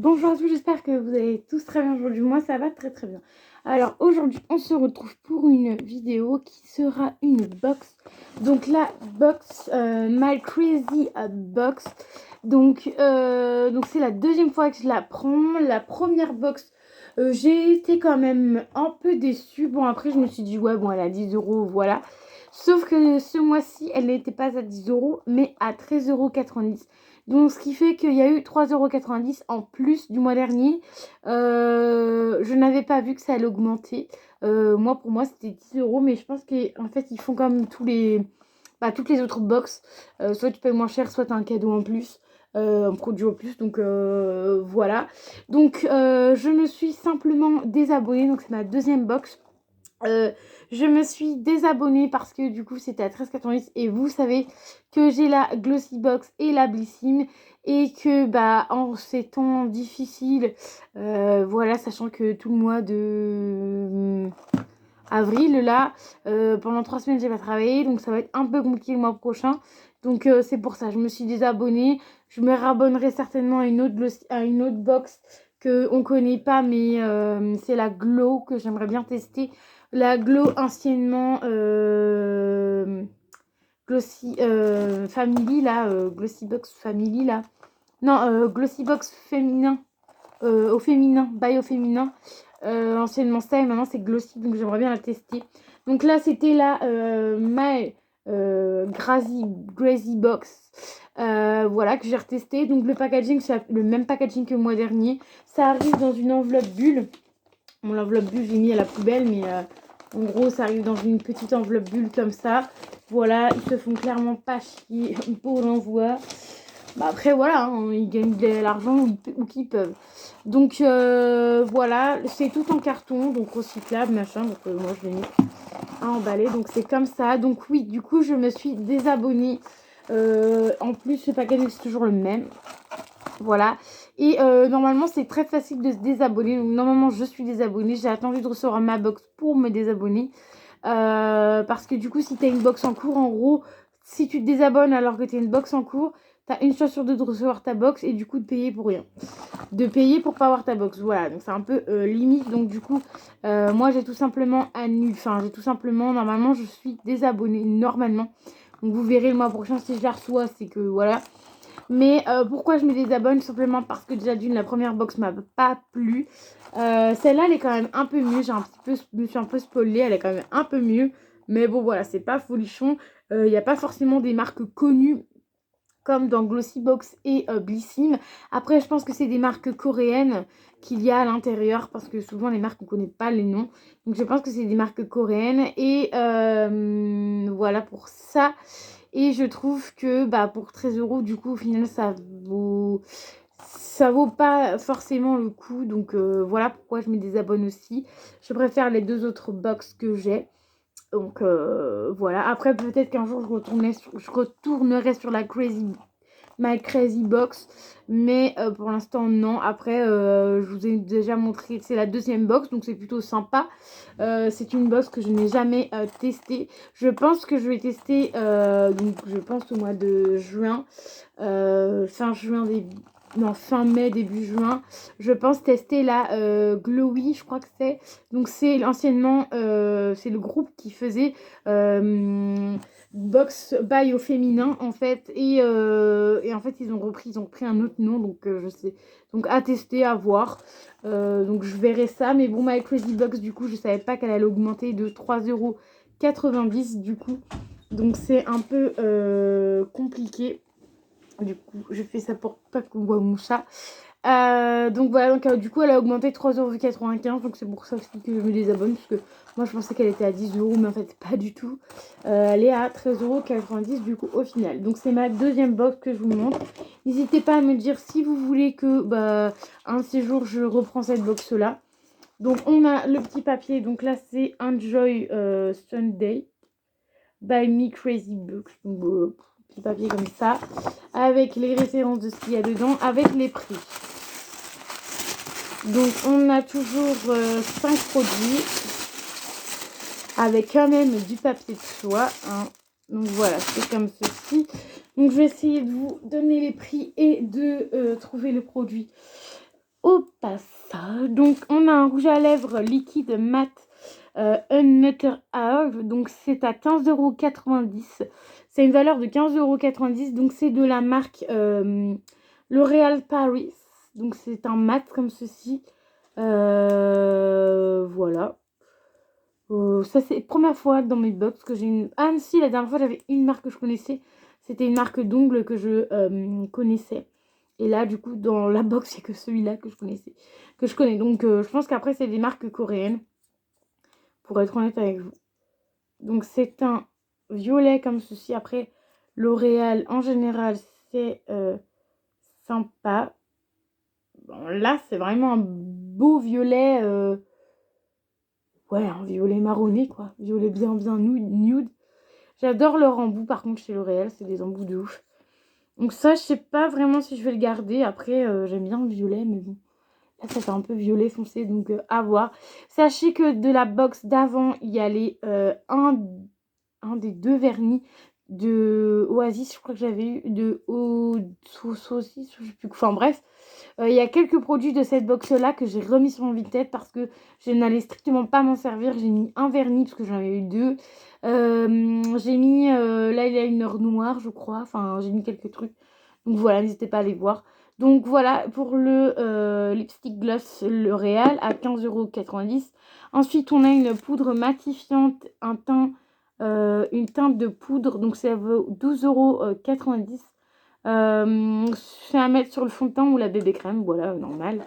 Bonjour à tous, j'espère que vous allez tous très bien aujourd'hui. Moi, ça va très très bien. Alors aujourd'hui, on se retrouve pour une vidéo qui sera une box. Donc la box My Crazy Box. Donc c'est la deuxième fois que je la prends. La première box, j'ai été quand même un peu déçue. Bon, après, je me suis dit, ouais, bon, elle a 10 euros, voilà. Sauf que ce mois-ci, elle n'était pas à 10 euros, mais à 13,90 €. Donc, ce qui fait qu'il y a eu 3,90 € en plus du mois dernier. Je n'avais pas vu que ça allait augmenter. Moi, pour moi, c'était 10 euros, mais je pense qu'en fait, ils font comme toutes les autres box. Soit tu payes moins cher, soit tu as un cadeau en plus, un produit en plus. Donc, voilà. Donc, je me suis simplement désabonnée. Donc, c'est ma deuxième box. Je me suis désabonnée parce que du coup c'était à 13,90 € et vous savez que j'ai la Glossy Box et la Blissim et que en ces temps difficiles, voilà, sachant que tout le mois de avril là, pendant 3 semaines j'ai pas travaillé, donc ça va être un peu compliqué le mois prochain. Donc c'est pour ça je me suis désabonnée. Je me rabonnerai certainement à une autre box que on connaît pas, mais c'est la Glow que j'aimerais bien tester. La Glow anciennement Glossy Family là, Glossy Box Family là. Non, Glossy Box féminin, au féminin, by au féminin. Anciennement ça et maintenant c'est Glossy, donc j'aimerais bien la tester. Donc là c'était la My Crazy Box. Voilà, que j'ai retesté. Donc le packaging, c'est le même packaging que le mois dernier. Ça arrive dans une enveloppe bulle. Bon, l'enveloppe bulle, j'ai mis à la poubelle, mais en gros, ça arrive dans une petite enveloppe bulle comme ça. Voilà, ils se font clairement pas chier pour l'envoi. Après, voilà, hein, ils gagnent de l'argent où qu'ils peuvent. Donc, voilà, c'est tout en carton, donc recyclable, machin. Donc, moi, je l'ai mis à emballer. Donc, c'est comme ça. Donc, oui, du coup, je me suis désabonnée. En plus, le packaging, c'est toujours le même. Voilà. Et normalement, c'est très facile de se désabonner. Donc, normalement, je suis désabonnée. J'ai attendu de recevoir ma box pour me désabonner. Parce que du coup, si tu as une box en cours, en gros, si tu te désabonnes alors que tu as une box en cours, tu as une chance sur deux de recevoir ta box et du coup de payer pour rien. De payer pour pas avoir ta box. Voilà. Donc, c'est un peu limite. Donc, du coup, moi, j'ai tout simplement annulé. Enfin, normalement, je suis désabonnée normalement. Donc, vous verrez le mois prochain si je la reçois. C'est que voilà. Mais pourquoi je me désabonne? Simplement parce que déjà d'une, la première box m'a pas plu. Celle-là, elle est quand même un peu mieux. Je me suis un peu spoilée. Elle est quand même un peu mieux. Mais bon, voilà, c'est pas folichon. Il n'y a pas forcément des marques connues comme dans Glossy Box et Blissim. Après, je pense que c'est des marques coréennes qu'il y a à l'intérieur. Parce que souvent, les marques, on ne connaît pas les noms. Donc, je pense que c'est des marques coréennes. Et voilà pour ça. Et je trouve que pour 13 euros, du coup, au final, ça vaut pas forcément le coup. Donc voilà pourquoi je me désabonne aussi. Je préfère les deux autres box que j'ai. Donc voilà. Après, peut-être qu'un jour, je retournerai sur la My Crazy Box. Mais pour l'instant, non. Après, je vous ai déjà montré que c'est la deuxième box. Donc, c'est plutôt sympa. C'est une box que je n'ai jamais testée. Je pense que je vais tester, donc je pense au mois de juin. Fin mai, début juin. Je pense tester la Glowy, je crois que c'est. Donc, c'est anciennement, c'est le groupe qui faisait... box by au féminin en fait et en fait ils ont pris un autre nom, donc je sais, donc à tester, à voir, donc je verrai ça. Mais bon, My Crazy Box, du coup je savais pas qu'elle allait augmenter de 3,90 € du coup, donc c'est un peu compliqué. Du coup je fais ça pour pas qu'on voit mon chat. Donc voilà, donc du coup elle a augmenté 3,95 €, donc c'est pour ça aussi que je me désabonne, parce que moi je pensais qu'elle était à 10 €, mais en fait pas du tout. Elle est à 13,90 € du coup au final. Donc c'est ma deuxième box que je vous montre. N'hésitez pas à me dire si vous voulez que un de ces jours je reprends cette box là. Donc on a le petit papier, donc là c'est Enjoy Sunday by Me Crazy Box. Donc petit papier comme ça, avec les références de ce qu'il y a dedans, avec les prix. Donc on a toujours 5 produits avec quand même du papier de soie, hein. Donc voilà, c'est comme ceci. Donc je vais essayer de vous donner les prix et de trouver le produit pas ça. Donc, on a un rouge à lèvres liquide mat Unnutter Herb. Donc, c'est à 15,90 €. C'est une valeur de 15,90 €. Donc, c'est de la marque L'Oréal Paris. Donc, c'est un mat comme ceci. Voilà. Ça, c'est la première fois dans mes box que j'ai une... Ah, si, la dernière fois, j'avais une marque que je connaissais. C'était une marque d'ongles que je connaissais. Et là, du coup, dans la box, il n'y a que celui-là que je connaissais. Que je connais. Donc, je pense qu'après, c'est des marques coréennes. Pour être honnête avec vous. Donc, c'est un violet comme ceci. Après, L'Oréal, en général, c'est sympa. Bon, là, c'est vraiment un beau violet... Ouais, un violet marronné, quoi. Violet bien nude. J'adore leur embout, par contre, chez L'Oréal. C'est des embouts de ouf. Donc ça, je sais pas vraiment si je vais le garder. Après, j'aime bien le violet, mais bon. Là, ça fait un peu violet foncé, donc à voir. Sachez que de la box d'avant, il y a un des deux vernis de Oasis, je crois que j'avais eu, de saucisse, je sais plus. Enfin bref, il y a quelques produits de cette box-là que j'ai remis sur mon Vinted parce que je n'allais strictement pas m'en servir. J'ai mis un vernis parce que j'en avais eu deux. J'ai mis l'eyeliner noir, je crois. Enfin, j'ai mis quelques trucs. Donc voilà, n'hésitez pas à aller voir. Donc voilà pour le lipstick gloss L'Oréal à 15,90 €. Ensuite, on a une poudre matifiante, une teinte de poudre. Donc ça vaut 12,90 €. C'est à mettre sur le fond de teint ou la bébé crème. Voilà, normal.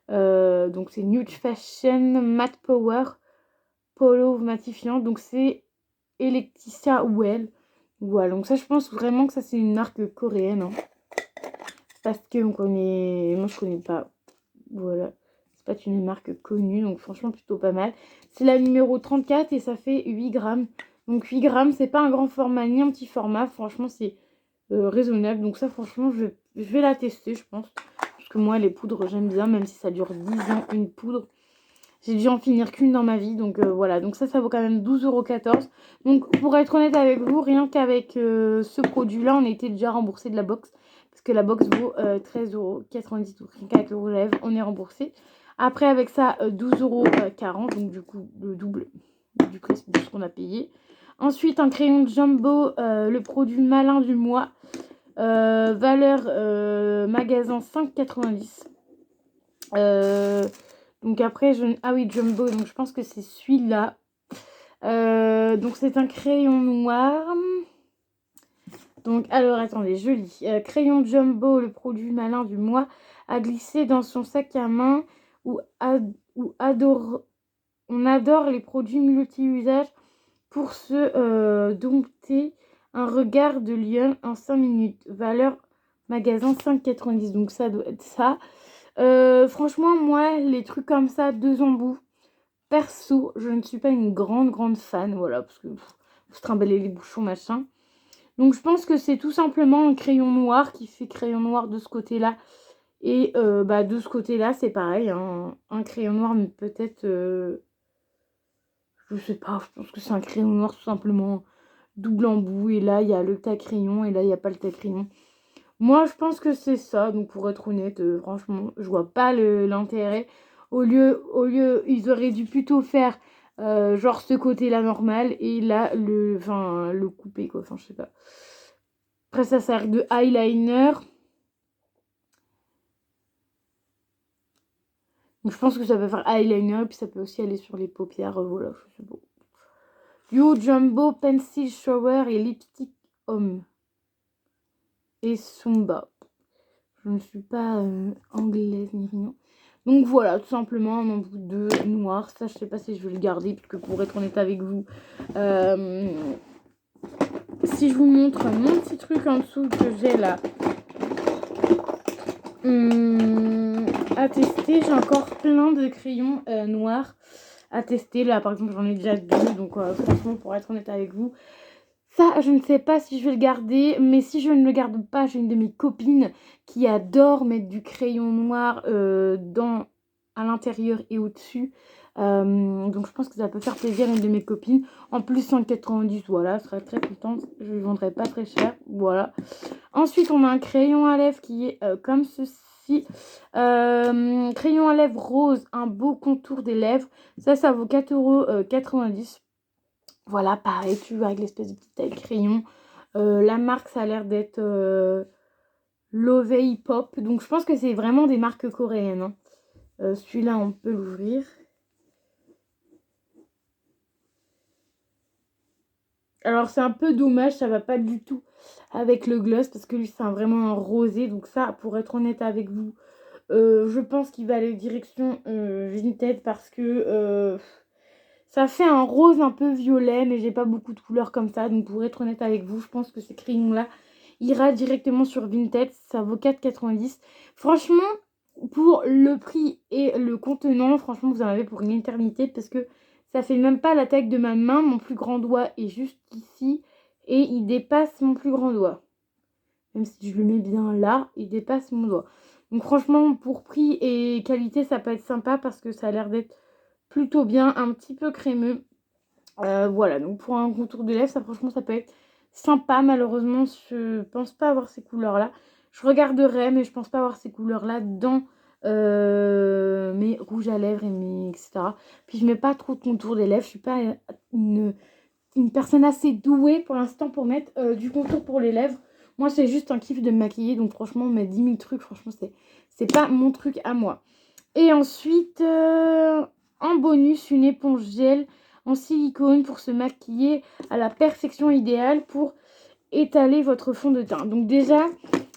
Donc c'est Nude Fashion Matte Power Polo matifiant. Donc c'est Electicia Well. Voilà, donc ça je pense vraiment que ça c'est une marque coréenne. Hein. Parce que on connaît... Moi je connais pas. Voilà. C'est pas une marque connue. Donc franchement plutôt pas mal. C'est la numéro 34 et ça fait 8 grammes. Donc 8 grammes, c'est pas un grand format ni un petit format. Franchement c'est raisonnable. Donc ça franchement je vais la tester je pense. Parce que moi les poudres j'aime bien. Même si ça dure 10 ans une poudre. J'ai dû en finir qu'une dans ma vie. Donc voilà. Donc ça vaut quand même 12,14 €. Donc pour être honnête avec vous, rien qu'avec ce produit là on était déjà remboursé de la box. Parce que la box vaut 13,90 €. Donc rien qu'avec le rouge à lèvres on est remboursé. Après avec ça 12,40 €. Donc du coup le double du prix de ce qu'on a payé. Ensuite un crayon Jumbo, le produit malin du mois. Valeur magasin 5,90 €. Donc après, ah oui, Jumbo, donc je pense que c'est celui-là. Donc c'est un crayon noir. Donc alors attendez, je lis. Crayon Jumbo, le produit malin du mois, à glisser dans son sac à main on adore les produits multi-usages pour se dompter un regard de lion en 5 minutes. Valeur magasin 5,90 €. Donc ça doit être ça. Franchement, moi, les trucs comme ça, 2 embouts, perso, je ne suis pas une grande fan, voilà, parce que vous se trimballez les bouchons, machin. Donc, je pense que c'est tout simplement un crayon noir qui fait crayon noir de ce côté-là. Et de ce côté-là, c'est pareil, hein, un crayon noir, mais peut-être, je sais pas, je pense que c'est un crayon noir tout simplement double embout. Et là, il y a le tas-crayon, et là, il n'y a pas le tas-crayon. Moi, je pense que c'est ça. Donc, pour être honnête, franchement, je vois pas l'intérêt. Au lieu, ils auraient dû plutôt faire genre ce côté-là normal et là, le couper, quoi. Enfin, je sais pas. Après, ça sert de eyeliner. Donc, je pense que ça peut faire eyeliner. Et puis, ça peut aussi aller sur les paupières. Voilà, je sais pas. You Jumbo Pencil Shower et Lipstick Homme. Et Sumba. Je ne suis pas anglaise ni rien. Donc voilà, tout simplement un embout de noir. Ça, je sais pas si je vais le garder, parce que pour être honnête avec vous, si je vous montre mon petit truc en dessous que j'ai là à tester, j'ai encore plein de crayons noirs à tester. Là, par exemple, j'en ai déjà deux. Donc franchement, pour être honnête avec vous, ça, je ne sais pas si je vais le garder, mais si je ne le garde pas, j'ai une de mes copines qui adore mettre du crayon noir à l'intérieur et au-dessus. Donc je pense que ça peut faire plaisir à une de mes copines. En plus, 190, voilà, je serais très contente. Je ne le vendrai pas très cher, voilà. Ensuite, on a un crayon à lèvres qui est comme ceci. aussi. Crayon à lèvres rose, un beau contour des lèvres. Ça vaut 4,90 €. Voilà, pareil, tu vois, avec l'espèce de petite taille crayon. La marque, ça a l'air d'être Lovey Pop. Donc, je pense que c'est vraiment des marques coréennes. Hein. Celui-là, on peut l'ouvrir. Alors, c'est un peu dommage, ça va pas du tout avec le gloss parce que lui, c'est vraiment un rosé. Donc, ça, pour être honnête avec vous, je pense qu'il va aller direction Vinted parce que ça fait un rose un peu violet, mais j'ai pas beaucoup de couleurs comme ça. Donc, pour être honnête avec vous, je pense que ces crayons-là ira directement sur Vinted. Ça vaut 4,90 €. Franchement, pour le prix et le contenant, franchement, vous en avez pour une éternité parce que ça fait même pas la taille de ma main. Mon plus grand doigt est juste ici et il dépasse mon plus grand doigt. Même si je le mets bien là, il dépasse mon doigt. Donc franchement, pour prix et qualité, ça peut être sympa parce que ça a l'air d'être plutôt bien, un petit peu crémeux. Voilà, donc pour un contour de lèvres, ça franchement, ça peut être sympa. Malheureusement, je pense pas avoir ces couleurs-là. Je regarderai, mais je pense pas avoir ces couleurs-là dans mes rouges à lèvres et mes etc. Puis je mets pas trop de contour des lèvres. Je suis pas une personne assez douée pour l'instant pour mettre du contour pour les lèvres. Moi, c'est juste un kiff de me maquiller. Donc franchement, mettre 10 000 trucs, franchement, c'est pas mon truc à moi. Et ensuite, en bonus, une éponge gel en silicone pour se maquiller à la perfection idéale pour étaler votre fond de teint. Donc déjà,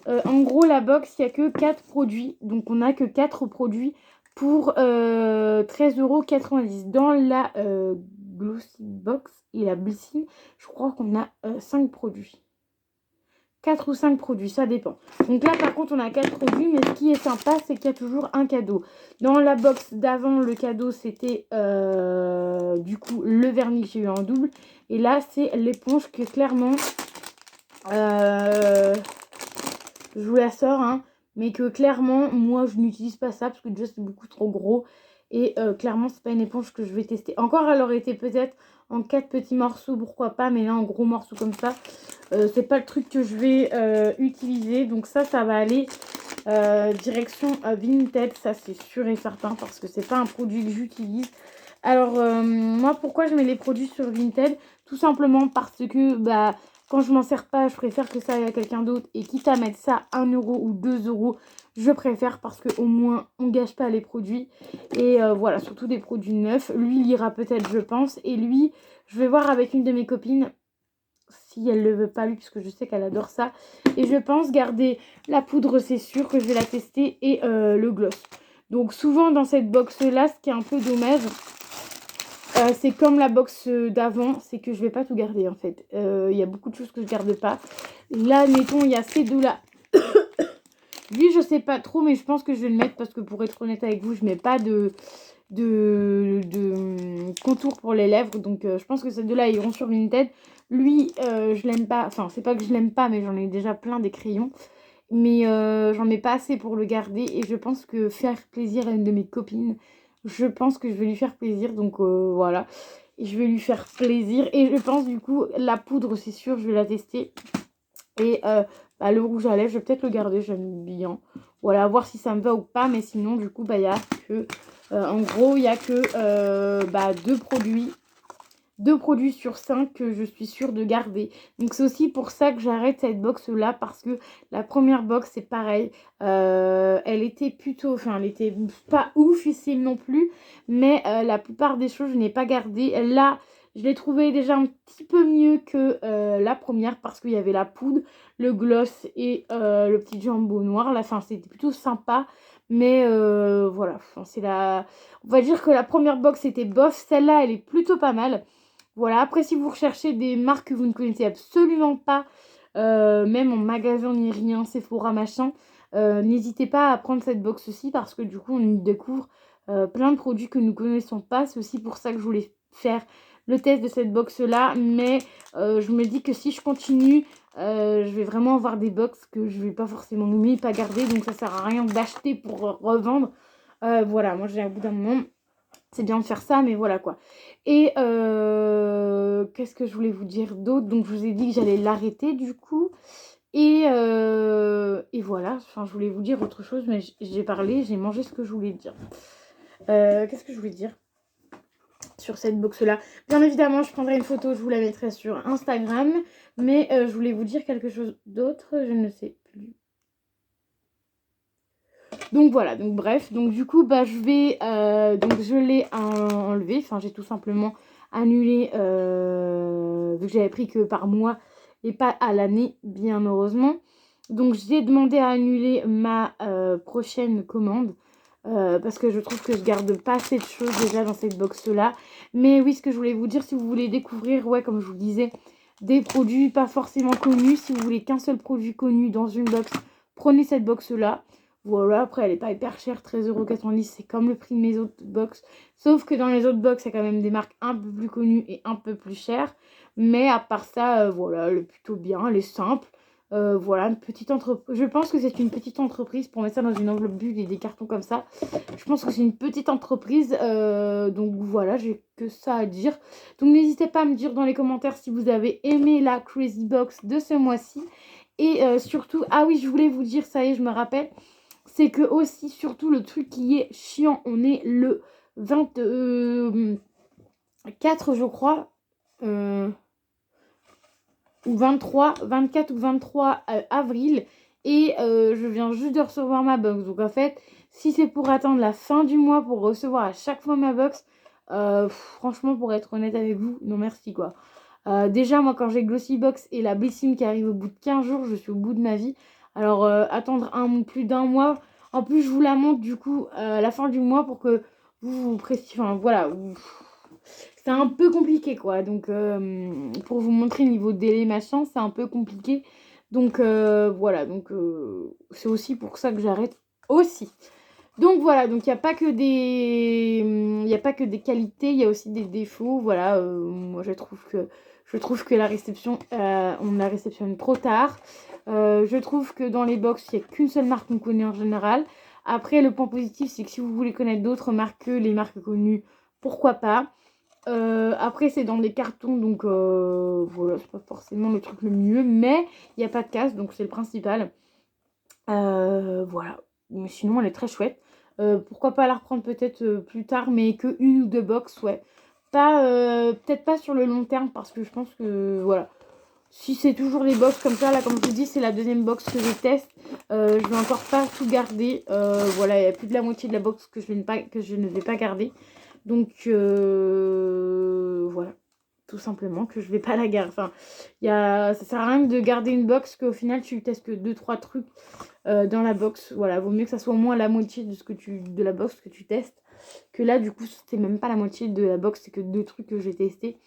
en gros, la box, il n'y a que 4 produits. Donc on n'a que 4 produits pour 13,90 €. Dans la Glossy Box et la Blissine, je crois qu'on a 5 produits. 4 ou 5 produits, ça dépend. Donc là, par contre, on a 4 produits, mais ce qui est sympa, c'est qu'il y a toujours un cadeau. Dans la box d'avant, le cadeau, c'était du coup le vernis que j'ai eu en double. Et là, c'est l'éponge que clairement, je vous la sors, hein, mais que clairement, moi, je n'utilise pas ça parce que déjà, c'est beaucoup trop gros. Et clairement, c'est pas une éponge que je vais tester. Encore, elle aurait été peut-être en 4 petits morceaux, pourquoi pas, mais là, en gros morceaux comme ça, c'est pas le truc que je vais utiliser. Donc ça va aller direction Vinted, ça c'est sûr et certain, parce que c'est pas un produit que j'utilise. Alors, moi, pourquoi je mets les produits sur Vinted? Tout simplement parce que, bah, quand je m'en sers pas, je préfère que ça aille à quelqu'un d'autre. Et quitte à mettre ça 1 € ou 2 €, je préfère parce qu'au moins, on gâche pas les produits. Et voilà, surtout des produits neufs. Lui, il ira peut-être, je pense. Et lui, je vais voir avec une de mes copines si elle le veut pas, lui, puisque je sais qu'elle adore ça. Et je pense garder la poudre, c'est sûr que je vais la tester, et le gloss. Donc souvent dans cette box là, ce qui est un peu dommage, c'est comme la box d'avant, c'est que je vais pas tout garder en fait. Il y a beaucoup de choses que je garde pas. Là, mettons, il y a ces deux là. Lui, je sais pas trop, mais je pense que je vais le mettre parce que pour être honnête avec vous, je mets pas de contour pour les lèvres. Donc je pense que ces deux là iront sur Vinted. Lui, je l'aime pas. Enfin, c'est pas que je l'aime pas, mais j'en ai déjà plein des crayons. Mais j'en ai pas assez pour le garder. Et je pense que faire plaisir à une de mes copines, je pense que je vais lui faire plaisir. Donc voilà. Et je vais lui faire plaisir. Et je pense du coup, la poudre, c'est sûr, je vais la tester. Et bah, le rouge à lèvres, je vais peut-être le garder, j'aime bien. Voilà, voir si ça me va ou pas. Mais sinon, du coup, bah, il y a que... en gros, il n'y a que bah, 2 produits sur 5 que je suis sûre de garder. Donc c'est aussi pour ça que j'arrête cette box là, parce que la première box c'est pareil, elle était plutôt, enfin elle était pas oufissime non plus, mais la plupart des choses je n'ai pas gardé. Là je l'ai trouvé déjà un petit peu mieux que la première parce qu'il y avait la poudre, le gloss et le petit jambon noir. La fin c'était plutôt sympa. Mais voilà, c'est la... on va dire que la première box était bof, celle-là elle est plutôt pas mal. Voilà, après si vous recherchez des marques que vous ne connaissez absolument pas, même en magasin ni rien, Sephora machin, n'hésitez pas à prendre cette box-ci parce que du coup on y découvre plein de produits que nous ne connaissons pas. C'est aussi pour ça que je voulais faire le test de cette box-là, mais je me dis que si je continue, je vais vraiment avoir des box que je ne vais pas forcément nommer, pas garder, donc ça sert à rien d'acheter pour revendre. Voilà, moi j'ai au bout d'un moment... C'est bien de faire ça, mais voilà quoi. Et qu'est-ce que je voulais vous dire d'autre? Donc je vous ai dit que j'allais l'arrêter du coup. Et voilà, enfin, je voulais vous dire autre chose, mais j'ai parlé, j'ai mangé ce que je voulais dire. Qu'est-ce que je voulais dire sur cette box-là? Bien évidemment, je prendrai une photo, je vous la mettrai sur Instagram, mais je voulais vous dire quelque chose d'autre, je ne sais plus. Donc voilà, donc bref, donc du coup, bah, donc je l'ai enlevé, enfin, j'ai tout simplement annulé, vu que j'avais pris que par mois et pas à l'année, bien heureusement. Donc j'ai demandé à annuler ma prochaine commande, parce que je trouve que je garde pas assez de choses déjà dans cette box-là. Mais oui, ce que je voulais vous dire, si vous voulez découvrir, ouais, comme je vous disais, des produits pas forcément connus, si vous voulez qu'un seul produit connu dans une box, prenez cette box-là. Voilà, après elle est pas hyper chère, 13,90 €, c'est comme le prix de mes autres box. Sauf que dans les autres box, il y a quand même des marques un peu plus connues et un peu plus chères. Mais à part ça, voilà, elle est plutôt bien, elle est simple. Voilà, une petite entreprise. Je pense que c'est une petite entreprise pour mettre ça dans une enveloppe bulle et des cartons comme ça. Je pense que c'est une petite entreprise. Donc voilà, j'ai que ça à dire. Donc n'hésitez pas à me dire dans les commentaires si vous avez aimé la Crazy Box de ce mois-ci. Et surtout, ah oui, je voulais vous dire, ça y est, je me rappelle. C'est que aussi, surtout, le truc qui est chiant, on est le 24, je crois. Ou 24 ou 23 avril. Et je viens juste de recevoir ma box. Donc en fait, si c'est pour attendre la fin du mois pour recevoir à chaque fois ma box, franchement, pour être honnête avec vous, non merci quoi. Déjà, moi, quand j'ai Glossybox et la Blissim qui arrive au bout de 15 jours, je suis au bout de ma vie. Alors, attendre plus d'un mois. En plus, je vous la montre du coup à la fin du mois pour que vous prestiez. Enfin, voilà. C'est un peu compliqué quoi. Donc, pour vous montrer niveau délai, machin, c'est un peu compliqué. Donc, voilà. Donc, c'est aussi pour ça que j'arrête aussi. Donc voilà, donc il n'y a pas que des qualités, il y a aussi des défauts. Voilà, moi je trouve que la réception, on la réceptionne trop tard. Je trouve que dans les box, il n'y a qu'une seule marque qu'on connaît en général. Après, le point positif, c'est que si vous voulez connaître d'autres marques que les marques connues, pourquoi pas. Après, c'est dans des cartons, donc voilà, c'est pas forcément le truc le mieux, mais il n'y a pas de casse, donc c'est le principal. Voilà. Mais sinon, elle est très chouette. Pourquoi pas la reprendre peut-être plus tard, mais que une ou deux box, ouais. Pas, peut-être pas sur le long terme, parce que je pense que, voilà. Si c'est toujours les box comme ça, là, comme je vous dis, c'est la deuxième box que je teste. Je vais encore pas tout garder. Voilà, il y a plus de la moitié de la box que je ne vais pas garder. Donc, voilà. Tout simplement que je vais pas la garder. Enfin, ça sert à rien de garder une box qu'au final tu testes que 2-3 trucs dans la box. Voilà, vaut mieux que ça soit au moins la moitié de la box que tu testes. Que là, du coup, c'est même pas la moitié de la box, c'est que 2 trucs que j'ai testés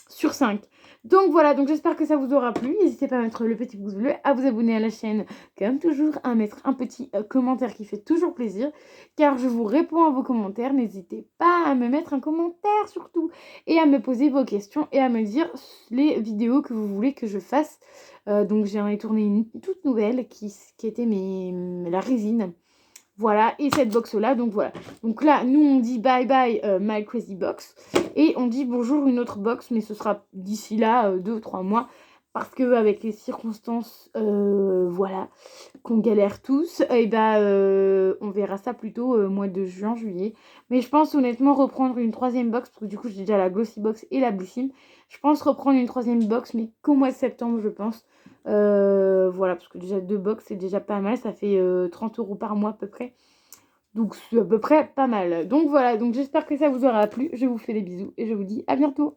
sur 5. Donc voilà, donc j'espère que ça vous aura plu. N'hésitez pas à mettre le petit pouce bleu, à vous abonner à la chaîne, comme toujours, à mettre un petit commentaire qui fait toujours plaisir, car je vous réponds à vos commentaires. N'hésitez pas à me mettre un commentaire surtout, et à me poser vos questions, et à me dire les vidéos que vous voulez que je fasse. Donc j'en ai tourné une toute nouvelle qui était la résine. Voilà, et cette box-là, donc voilà. Donc là, nous, on dit bye bye My Crazy Box. Et on dit bonjour une autre box, mais ce sera d'ici là 2 ou 3 mois. Parce que avec les circonstances, voilà, qu'on galère tous, et on verra ça plutôt mois de juin, juillet. Mais je pense honnêtement reprendre une troisième box, parce que du coup, j'ai déjà la Glossy Box et la Bluesim. Je pense reprendre une troisième box, mais qu'au mois de septembre, je pense. Voilà, parce que déjà 2 box, c'est déjà pas mal. Ça fait 30 € par mois à peu près. Donc c'est à peu près pas mal. Donc voilà, donc j'espère que ça vous aura plu. Je vous fais des bisous et je vous dis à bientôt.